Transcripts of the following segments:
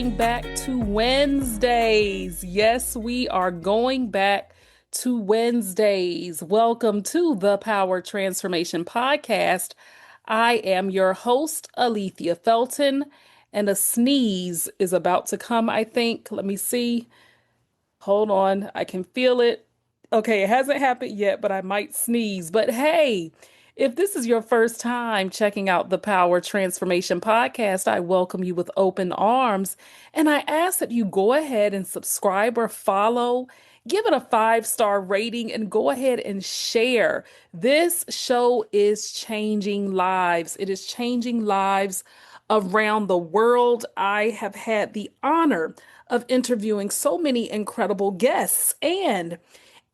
going back to Wednesdays. Yes, we are going back to Wednesdays. Welcome to the Power Transformation Podcast. I am your host, Alethea Felton, and a sneeze is about to come, I think. Let me see. Hold on. I can feel it. Okay, it hasn't happened yet, but I might sneeze. But hey, if this is your first time checking out the Power Transformation Podcast, I welcome you with open arms. And I ask that you go ahead and subscribe or follow, give it a 5-star rating, and go ahead and share. This show is changing lives. It is changing lives around the world. I have had the honor of interviewing so many incredible guests. And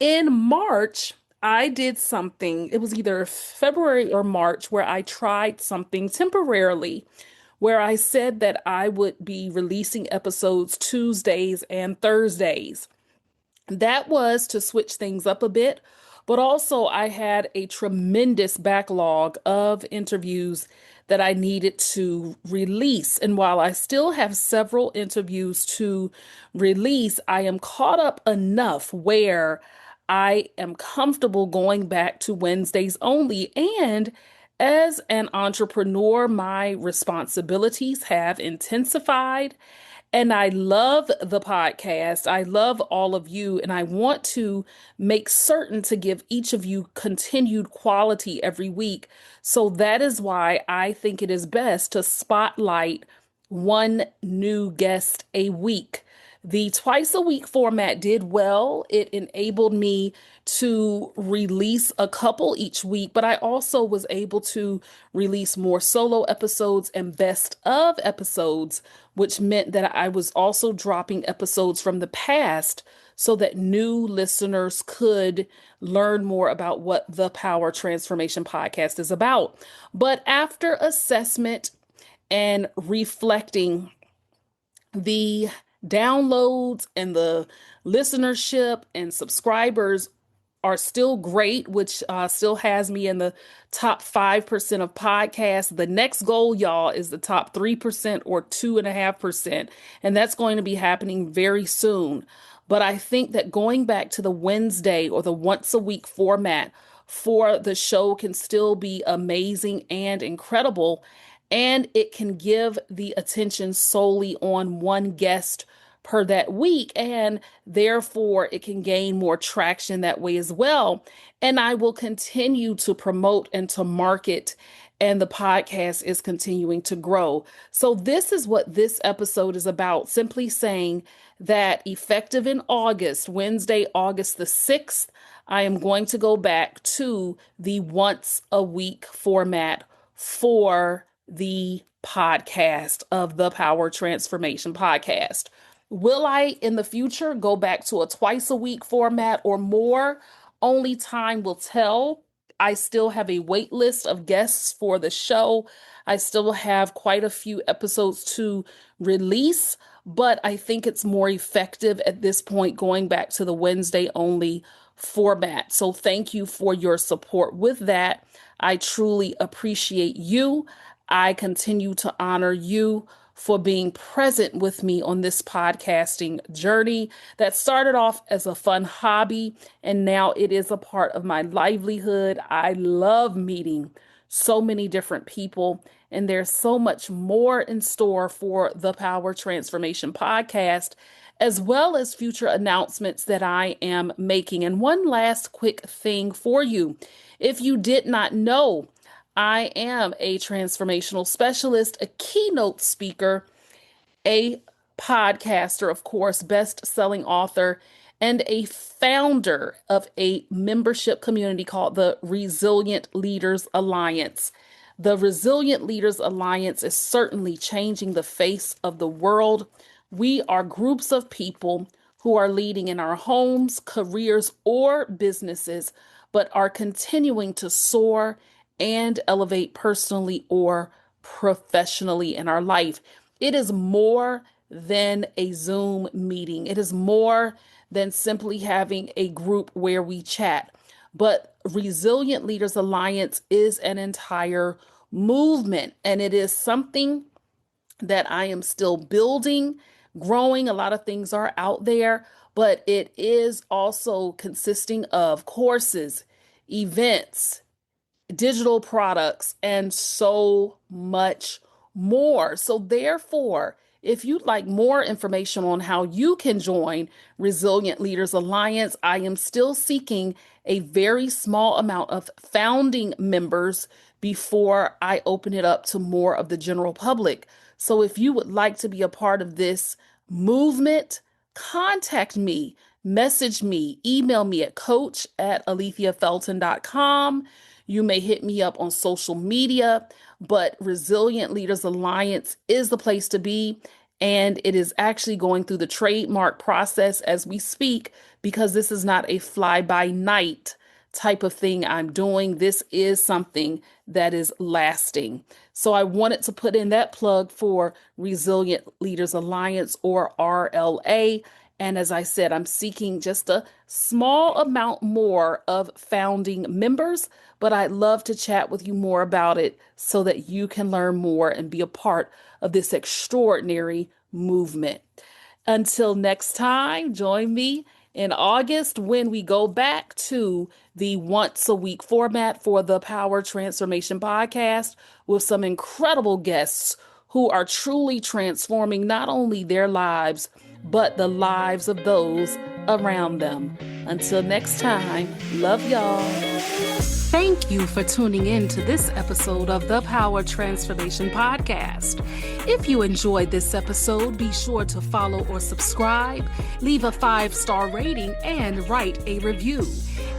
in March, I did something, it was either February or March, where I tried something temporarily, where I said that I would be releasing episodes Tuesdays and Thursdays. That was to switch things up a bit, but also I had a tremendous backlog of interviews that I needed to release. And while I still have several interviews to release, I am caught up enough where I am comfortable going back to Wednesdays only. And as an entrepreneur, my responsibilities have intensified. And I love the podcast. I love all of you. And I want to make certain to give each of you continued quality every week. So that is why I think it is best to spotlight one new guest a week. The twice a week format did well. It enabled me to release a couple each week, but I also was able to release more solo episodes and best of episodes, which meant that I was also dropping episodes from the past so that new listeners could learn more about what the Power Transformation Podcast is about. But after assessment and reflecting, the downloads and the listenership and subscribers are still great, which still has me in the top 5% of podcasts. The next goal, y'all, is the top 3% or 2.5%. And that's going to be happening very soon. But I think that going back to the Wednesday or the once a week format for the show can still be amazing and incredible. And it can give the attention solely on one guest per that week. And therefore, it can gain more traction that way as well. And I will continue to promote and to market. And the podcast is continuing to grow. So, this is what this episode is about. Simply saying that effective in August, Wednesday, August the 6th, I am going to go back to the once a week format for the podcast of the Power Transformation Podcast. Will I in the future go back to a twice a week format or more? Only time will tell. I still have a wait list of guests for the show. I still have quite a few episodes to release, but I think it's more effective at this point going back to the Wednesday only format. So thank you for your support with that. I truly appreciate you. I continue to honor you for being present with me on this podcasting journey that started off as a fun hobby and now it is a part of my livelihood. I love meeting so many different people, and there's so much more in store for the Power Transformation Podcast, as well as future announcements that I am making. And one last quick thing for you. If you did not know, I am a transformational specialist, a keynote speaker, a podcaster, of course, best-selling author, and a founder of a membership community called the Resilient Leaders Alliance. The Resilient Leaders Alliance is certainly changing the face of the world. We are groups of people who are leading in our homes, careers, or businesses, but are continuing to soar and elevate personally or professionally in our life. It is more than a Zoom meeting. It is more than simply having a group where we chat. But Resilient Leaders Alliance is an entire movement, and it is something that I am still building. growing. A lot of things are out there, but it is also consisting of courses, events, digital products, and so much more. So therefore, if you'd like more information on how you can join Resilient Leaders Alliance, I am still seeking a very small amount of founding members before I open it up to more of the general public. So if you would like to be a part of this movement, contact me, message me, email me at coach@alethiafelton.com. You may hit me up on social media, but Resilient Leaders Alliance is the place to be. And it is actually going through the trademark process as we speak, because this is not a fly-by-night type of thing I'm doing. This is something that is lasting. So I wanted to put in that plug for Resilient Leaders Alliance, or RLA. And as I said, I'm seeking just a small amount more of founding members, but I'd love to chat with you more about it so that you can learn more and be a part of this extraordinary movement. Until next time, join me in August when we go back to the once a week format for the Power Transformation Podcast with some incredible guests who are truly transforming not only their lives, but the lives of those around them. Until next time, love y'all. Thank you for tuning in to this episode of the Power Transformation Podcast. If you enjoyed this episode, be sure to follow or subscribe, leave a 5-star rating, and write a review.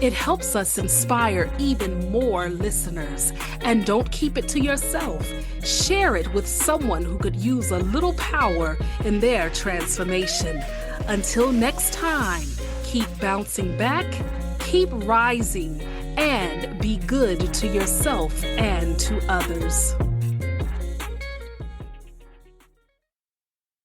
It helps us inspire even more listeners. And don't keep it to yourself. Share it with someone who could use a little power in their transformation. Until next time, keep bouncing back, keep rising, and be good to yourself and to others.